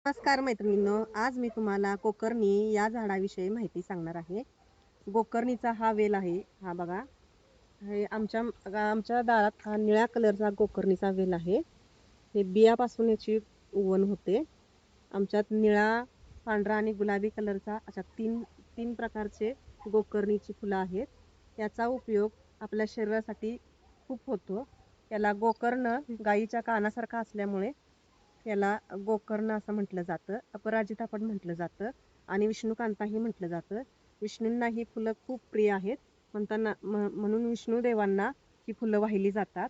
नमस्कार मैत्रिणींनो, आज मी तुम्हाला गोकर्णी या झाडाविषयी माहिती सांगणार आहे. गोकर्णीचा हा वेल आहे, हा बघा. हे आमच्या दारात हा निळ्या कलरचा गोकर्णीचा वेल आहे. हे बियापासून याची उगवण होते. आमच्यात निळा, पांढरा आणि गुलाबी कलरचा अशा तीन तीन प्रकारचे गोकर्णीची फुलं आहेत. याचा उपयोग आपल्या शरीरासाठी खूप होतो. याला गोकर्ण गायीच्या कानासारखा असल्यामुळे याला गोकर्ण असं म्हटलं जातं. अपराजिता पण म्हटलं जातं आणि विष्णुकांताही म्हटलं जातं. विष्णूंना ही फुलं खूप प्रिय आहेत. म्हणून विष्णुदेवांना ही फुलं वाहिली जातात.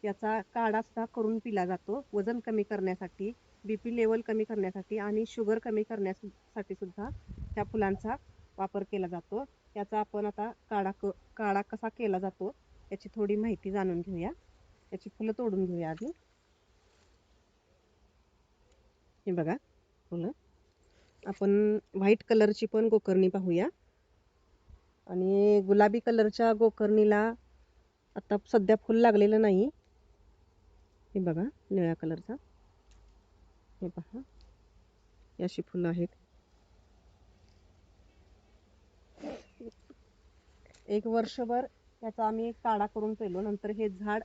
याचा काढा सुद्धा करून पिला जातो. वजन कमी करण्यासाठी, बीपी लेवल कमी करण्यासाठी आणि शुगर कमी करण्यासाठी सुद्धा ह्या फुलांचा वापर केला जातो. याचा आपण आता काढा कसा केला जातो याची थोडी माहिती जाणून घेऊया. याची फुलं तोडून घेऊया आधी. हे बघा फुलं. आपण व्हाईट कलरची पण गोकर्णी पाहूया. आणि गुलाबी कलरच्या गोकर्णीला आता सध्या फुल लागलेलं नाही. हे बघा निळ्या कलरचा, हे पहा, अशी फुलं आहेत. एक वर्षभर त्याचा आम्ही काढा करून पेलो. नंतर हे झाड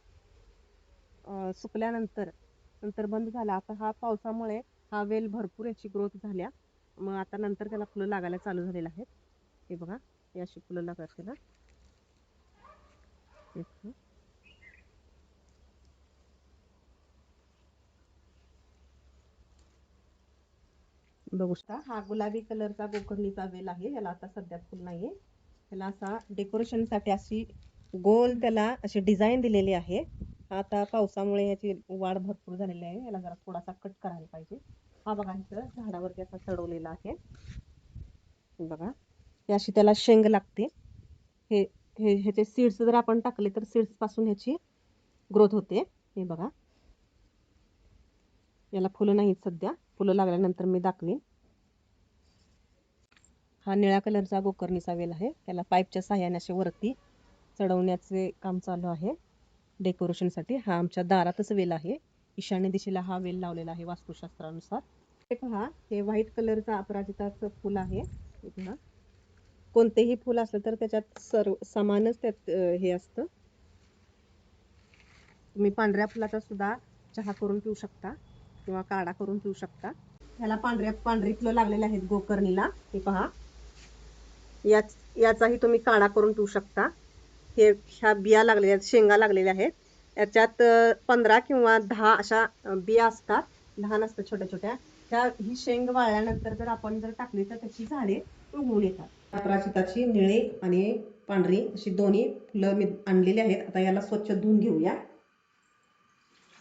सुकल्यानंतर बंद झाला. आता हा पावसामुळे हा वेल भरपूर याची ग्रोथ झाल्या. मग आता नंतर त्याला फुलं लागायला चालू झालेलं आहेत. हे बघा, हे अशी फुलं लागतात त्याला. बघू शकता, हा गुलाबी कलरचा गोकर्णीचा वेल आहे. याला आता सध्या फुल नाहीये. त्याला असा डेकोरेशनसाठी अशी गोल त्याला अशी डिझाईन दिलेली आहे. आता पावसामुळे याची वाढ भरपूर झालेली आहे. याला जरा थोडासा कट करायला पाहिजे. हा बघा इथं झाडावरती असा चढवलेला आहे. बघा, हे अशी त्याला शेंग लागते. हे ह्याचे सीड्स जर आपण टाकले तर सीड्स पासून ह्याची ग्रोथ होते. हे बघा, याला फुलं नाहीत सध्या. फुलं लागल्यानंतर मी दाखवेन. हा निळ्या कलरचा गोकर्णीचा वेल आहे. त्याला पाईपच्या साह्याने असे वरती चढवण्याचे काम चालू आहे डेकोरेशनसाठी. हा आमच्या दारातच वेल आहे. ईशान्य दिशेला हा वेल लावलेला आहे वास्तुशास्त्रानुसार. हे पहा, हे व्हाईट कलरचा अपराजिताचं फुल आहे. कोणतेही फुल असलं तर त्याच्यात समानच त्यात हे असतं. तुम्ही पांढऱ्या फुलाचा सुद्धा चहा करून पिऊ शकता किंवा काढा करून पिऊ शकता. ह्याला पांढरी फुलं लागलेली आहेत गोकर्णीला. हे पहा, याचाही तुम्ही काढा करून पिऊ शकता. ह्या बिया लागलेल्या आहेत, शेंगा लागलेल्या आहेत. याच्यात 15 किंवा 10 अशा बिया असतात. लहान असतात छोट्या छोट्या. ही शेंग वाळल्यानंतर जर आपण टाकली तर त्याची झाडे उगवून येतात. अपराजिताची निळी आणि पांढरी अशी दोन्ही फुलं मी आणलेली आहेत. आता याला स्वच्छ धुवून घेऊया.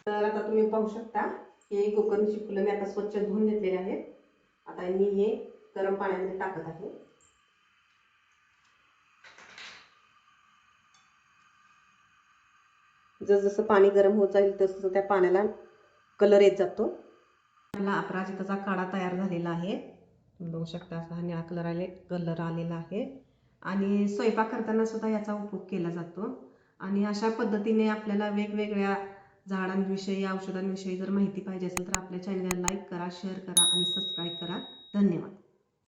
तर आता तुम्ही पाहू शकता, हे गोकर्णीची फुलं मी आता स्वच्छ धुवून घेतलेली आहेत. आता मी हे गरम पाण्यामध्ये टाकत आहे. जसं पाणी गरम होत जाईल तसं त्या पाण्याला कलर येत जातो. आपला अपराजिताचा काढा तयार झालेला आहे. तुम्ही बघू शकता, असा हा निळा कलर आलेला आहे. आणि स्वयंपाक करताना सुद्धा याचा उपयोग केला जातो. आणि अशा पद्धतीने आपल्याला वेगवेगळ्या झाडांविषयी, औषधांविषयी जर माहिती पाहिजे असेल तर आपल्या चॅनलला लाईक करा, शेअर करा आणि सबस्क्राईब करा. धन्यवाद.